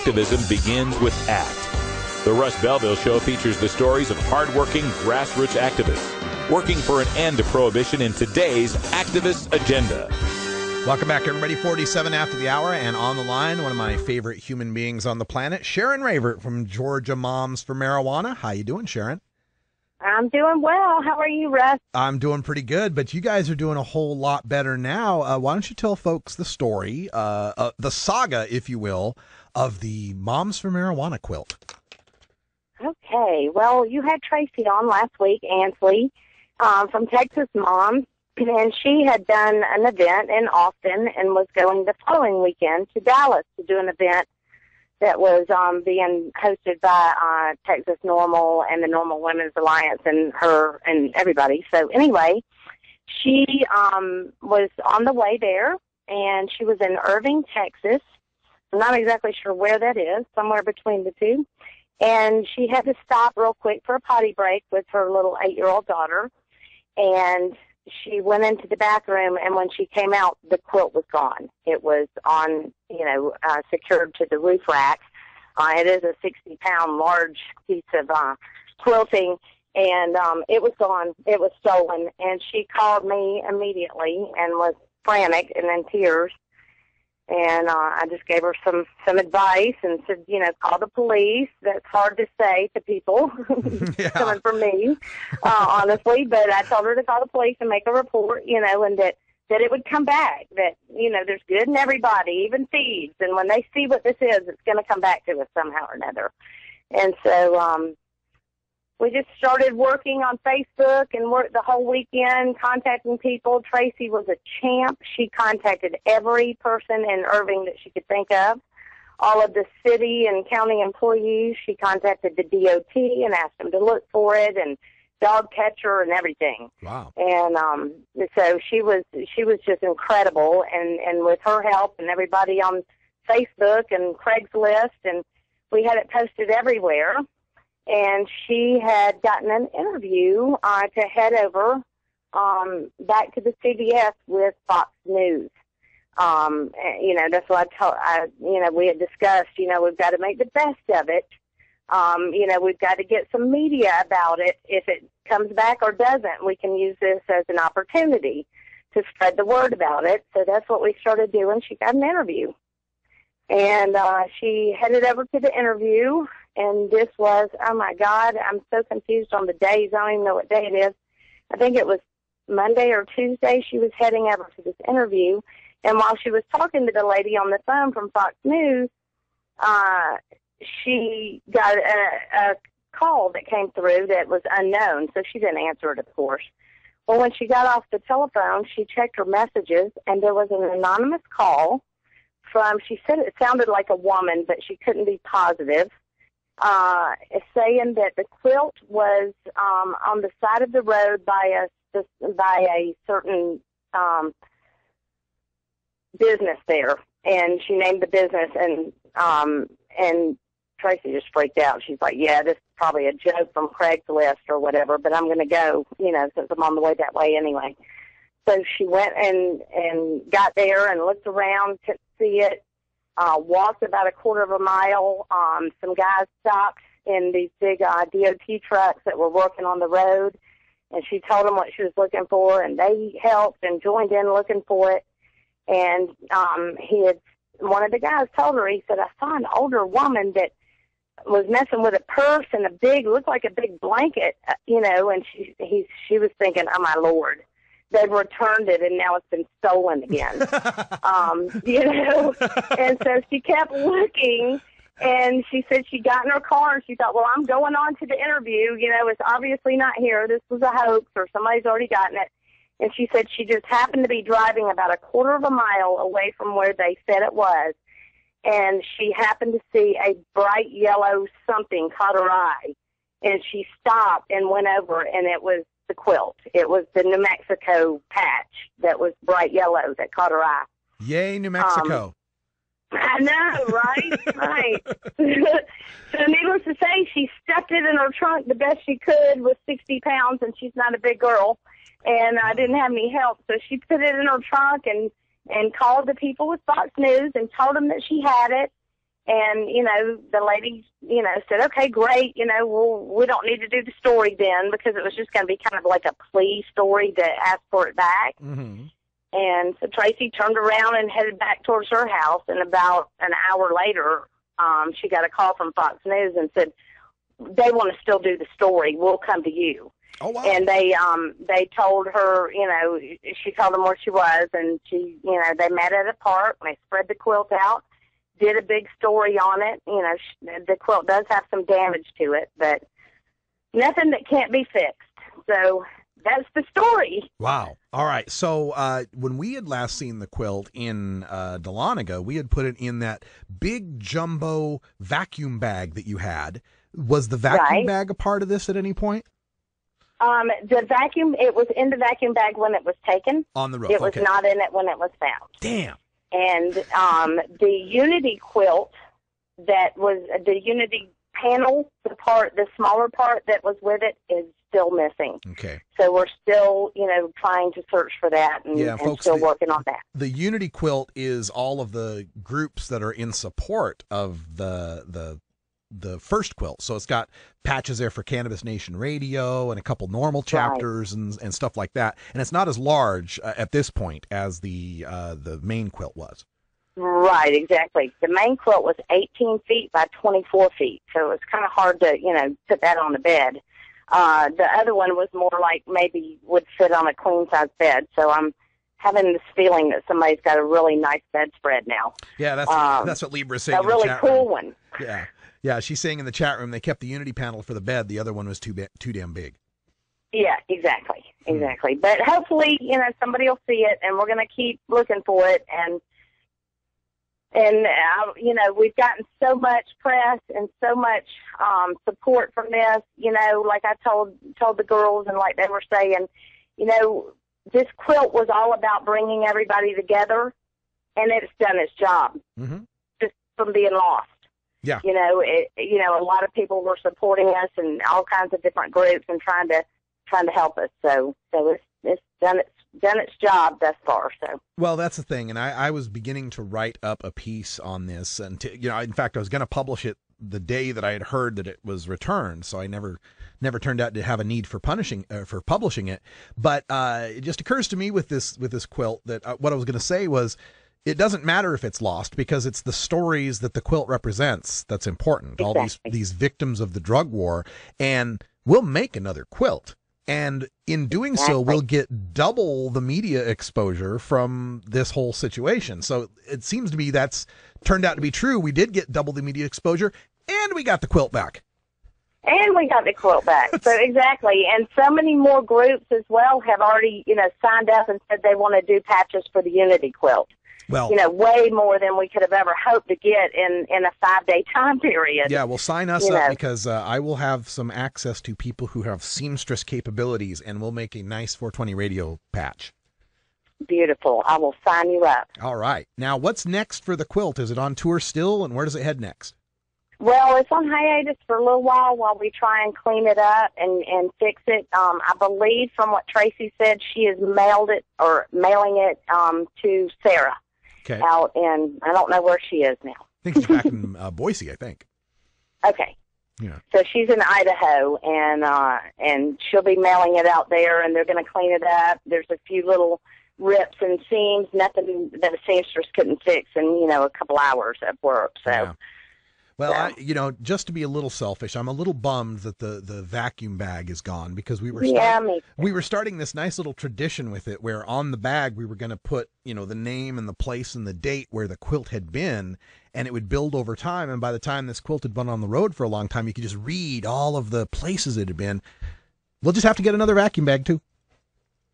activism begins with ACT. The Russ Belville Show features the stories of hardworking grassroots activists working for an end to prohibition in today's activist agenda. Welcome back, everybody. 47 after the hour, and on the line, one of my favorite human beings on the planet, Sharon Ravert from Georga Moms for Marijuana. How you doing, Sharon? I'm doing well. How are you, Russ? I'm doing pretty good, but you guys are doing a whole lot better now. Why don't you tell folks the story, the saga, if you will, of the Moms for Marijuana quilt? Okay. Well, you had Tracy on last week, Ansley, from Texas Moms. And she had done an event in Austin and was going the following weekend to Dallas to do an event that was being hosted by Texas Normal and the Normal Women's Alliance and her and everybody. So anyway, she was on the way there, and she was in Irving, Texas. I'm not exactly sure where that is, somewhere between the two. And she had to stop real quick for a potty break with her little 8-year-old daughter. And she went into the bathroom, and when she came out, the quilt was gone. It was on, secured to the roof rack. It is a 60-pound large piece of quilting, and it was gone. It was stolen. And she called me immediately and was frantic and in tears. And I just gave her some advice and said, call the police. That's hard to say to people coming from me, honestly. But I told her to call the police and make a report, and that it would come back, that, there's good in everybody, even thieves. And when they see what this is, it's going to come back to us somehow or another. And so we just started working on Facebook and worked the whole weekend, contacting people. Tracy was a champ. She contacted every person in Irving that she could think of, all of the city and county employees. She contacted the DOT and asked them to look for it, and dog catcher and everything. Wow. And so she was just incredible, and with her help and everybody on Facebook and Craigslist, and we had it posted everywhere. And she had gotten an interview to head over back to the CBS with Fox News. That's what we had discussed. We've got to make the best of it. We've got to get some media about it. If it comes back or doesn't, we can use this as an opportunity to spread the word about it. So that's what we started doing. She got an interview. And she headed over to the interview, and this was, oh, my God, I'm so confused on the days. I don't even know what day it is. I think it was Monday or Tuesday she was heading over to this interview. And while she was talking to the lady on the phone from Fox News, she got a call that came through that was unknown, so she didn't answer it, of course. Well, when she got off the telephone, she checked her messages, and there was an anonymous call from, she said it sounded like a woman, but she couldn't be positive, saying that the quilt was on the side of the road by a certain business there, and she named the business, and Tracy just freaked out. She's like, yeah, this is probably a joke from Craigslist or whatever, but I'm going to go, since I'm on the way that way anyway. So she went and got there and looked around, couldn't see it, walked about a quarter of a mile. Some guys stopped in these big DOT trucks that were working on the road, and she told them what she was looking for, and they helped and joined in looking for it. And one of the guys told her, he said, I saw an older woman that was messing with a purse and looked like a big blanket, and she was thinking, oh, my Lord. They've returned it, and now it's been stolen again. And so she kept looking, and she said she got in her car, and she thought, well, I'm going on to the interview. It's obviously not here. This was a hoax, or somebody's already gotten it. And she said she just happened to be driving about a quarter of a mile away from where they said it was, and she happened to see a bright yellow something caught her eye, and she stopped and went over, and it was the quilt. It was the New Mexico patch that was bright yellow that caught her eye. Yay, New Mexico. I know, right? Right. So needless to say, she stuffed it in her trunk the best she could with 60 pounds, and she's not a big girl, and I didn't have any help. So she put it in her trunk and called the people with Fox News and told them that she had it. And, the lady, said, okay, great, we don't need to do the story then, because it was just going to be kind of like a plea story to ask for it back. Mm-hmm. And so Tracy turned around and headed back towards her house, and about an hour later, she got a call from Fox News and said, they want to still do the story. We'll come to you. Oh, wow. And they told her, she told them where she was, and they met at a park, and they spread the quilt out, did a big story on it. The quilt does have some damage to it, but nothing that can't be fixed. So that's the story. Wow. All right. So when we had last seen the quilt in Dahlonega, we had put it in that big jumbo vacuum bag that you had. Was the vacuum bag a part of this at any point? The vacuum, it was in the vacuum bag when it was taken. On the roof. It was not in it when it was found. Damn. And the Unity quilt, that was the Unity panel, the smaller part that was with it, is still missing. Okay. So we're still, trying to search for that and, folks, still working on that. The Unity quilt is all of the groups that are in support of the first quilt. So it's got patches there for Cannabis Nation Radio and a couple normal chapters and stuff like that. And it's not as large at this point as the main quilt was. Right, exactly. The main quilt was 18 feet by 24 feet. So it was kind of hard to, put that on the bed. The other one was more like maybe would fit on a queen size bed. So I'm having this feeling that somebody's got a really nice bedspread now. Yeah, that's what Libra's saying. A really cool one. Yeah. Yeah, she's saying in the chat room they kept the Unity panel for the bed. The other one was too damn big. Yeah, exactly. But hopefully, somebody will see it, and we're going to keep looking for it. And we've gotten so much press and so much support from this. Like I told the girls, and like they were saying, this quilt was all about bringing everybody together, and it's done its job. Mm-hmm. Just from being lost. Yeah. A lot of people were supporting us and all kinds of different groups and trying to help us. So it's done its job thus far. So. Well, that's the thing. And I was beginning to write up a piece on this, and in fact, I was going to publish it the day that I had heard that it was returned. So I never turned out to have a need for publishing it. But it just occurs to me with this quilt that what I was going to say was, it doesn't matter if it's lost, because it's the stories that the quilt represents that's important. Exactly. All these victims of the drug war, and we'll make another quilt. And in doing so, we'll get double the media exposure from this whole situation. So it seems to me that's turned out to be true. We did get double the media exposure, and we got the quilt back. So exactly. And so many more groups as well have already, signed up and said they want to do patches for the Unity quilt. Well, way more than we could have ever hoped to get in a 5-day time period. Yeah, well, sign us up, because I will have some access to people who have seamstress capabilities, and we'll make a nice 420 radio patch. Beautiful. I will sign you up. All right. Now, what's next for the quilt? Is it on tour still, and where does it head next? Well, it's on hiatus for a little while we try and clean it up and fix it. I believe from what Tracy said, she is mailing it to Sarah. Okay. Out in, I don't know where she is now. I think she's back in Boise, I think. Okay. Yeah. So she's in Idaho, and she'll be mailing it out there, and they're going to clean it up. There's a few little rips and seams, nothing that a seamstress couldn't fix in, a couple hours of work. So. Yeah. Well, just to be a little selfish, I'm a little bummed that the vacuum bag is gone, because we were starting this nice little tradition with it, where on the bag we were going to put, the name and the place and the date where the quilt had been, and it would build over time. And by the time this quilt had been on the road for a long time, you could just read all of the places it had been. We'll just have to get another vacuum bag too.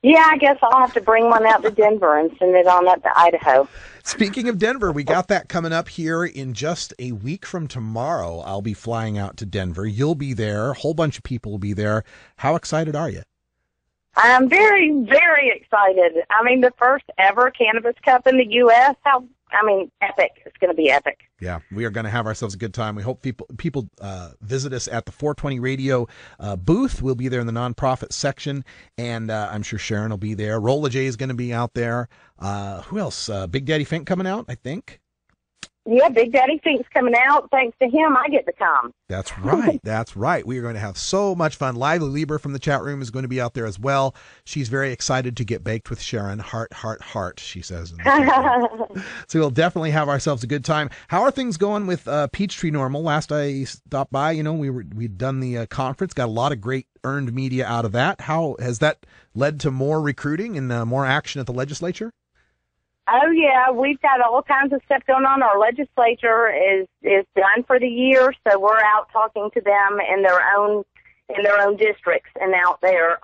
Yeah, I guess I'll have to bring one out to Denver and send it on up to Idaho. Speaking of Denver, we got that coming up here in just a week from tomorrow. I'll be flying out to Denver. You'll be there. A whole bunch of people will be there. How excited are you? I'm very, very excited. I mean, the first ever Cannabis Cup in the U.S. Epic. It's going to be epic. Yeah, we are going to have ourselves a good time. We hope people visit us at the 420 Radio booth. We'll be there in the nonprofit section, and I'm sure Sharon will be there. Rolla J is going to be out there. Who else? Big Daddy Fink coming out, I think. Yeah, Big Daddy Fink's coming out. Thanks to him, I get to come. That's right. That's right. We are going to have so much fun. Lively Lieber from the chat room is going to be out there as well. She's very excited to get baked with Sharon. Heart, heart, heart, she says. So we'll definitely have ourselves a good time. How are things going with Peachtree Normal? Last I stopped by, we'd done the conference, got a lot of great earned media out of that. How has that led to more recruiting and more action at the legislature? Oh, yeah, we've got all kinds of stuff going on. Our legislature is done for the year, so we're out talking to them in their own districts and out there.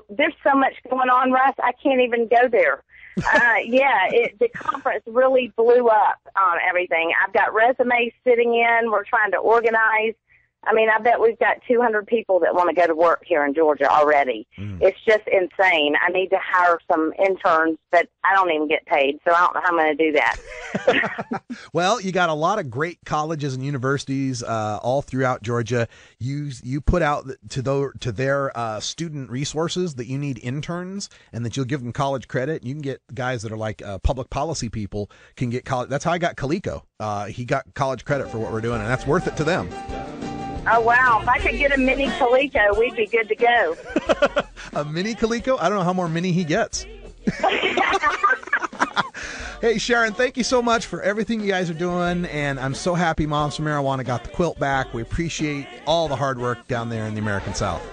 There's so much going on, Russ, I can't even go there. The conference really blew up everything. I've got resumes sitting in. We're trying to organize. I mean, I bet we've got 200 people that want to go to work here in Georgia already. It's just insane. I need to hire some interns, but I don't even get paid, so I don't know how I'm going to do that. Well, you got a lot of great colleges and universities all throughout Georgia. You put out to their student resources that you need interns and that you'll give them college credit. You can get guys that are like public policy people can get college. That's how I got Calico. He got college credit for what we're doing, and that's worth it to them. Oh, wow. If I could get a mini Calico, we'd be good to go. A mini Calico? I don't know how more mini he gets. Hey, Sharon, thank you so much for everything you guys are doing, and I'm so happy Moms for Marijuana got the quilt back. We appreciate all the hard work down there in the American South.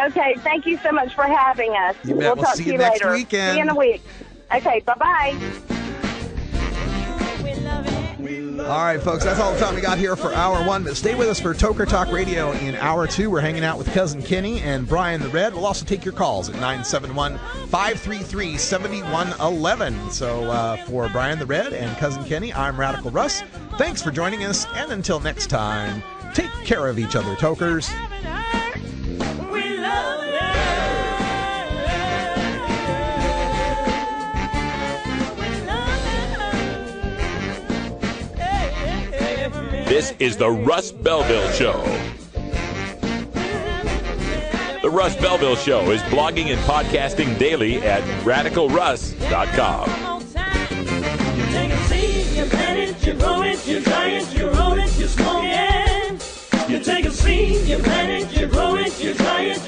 Okay, thank you so much for having us. You bet. We'll talk see to you you next later. weekend. See you in a week. Okay, bye-bye. All right, folks, that's all the time we got here for Hour 1. But stay with us for Toker Talk Radio in Hour 2. We're hanging out with Cousin Kenny and Brian the Red. We'll also take your calls at 971-533-7111. So for Brian the Red and Cousin Kenny, I'm Radical Russ. Thanks for joining us, and until next time, take care of each other, Tokers. This is the Russ Belville Show. The Russ Belville Show is blogging and podcasting daily at radicalruss.com. You take a seed, you plant it, you grow it, you dry it, you roll it, you smoke it. You take a seed, you plant it, you grow it, you dry it,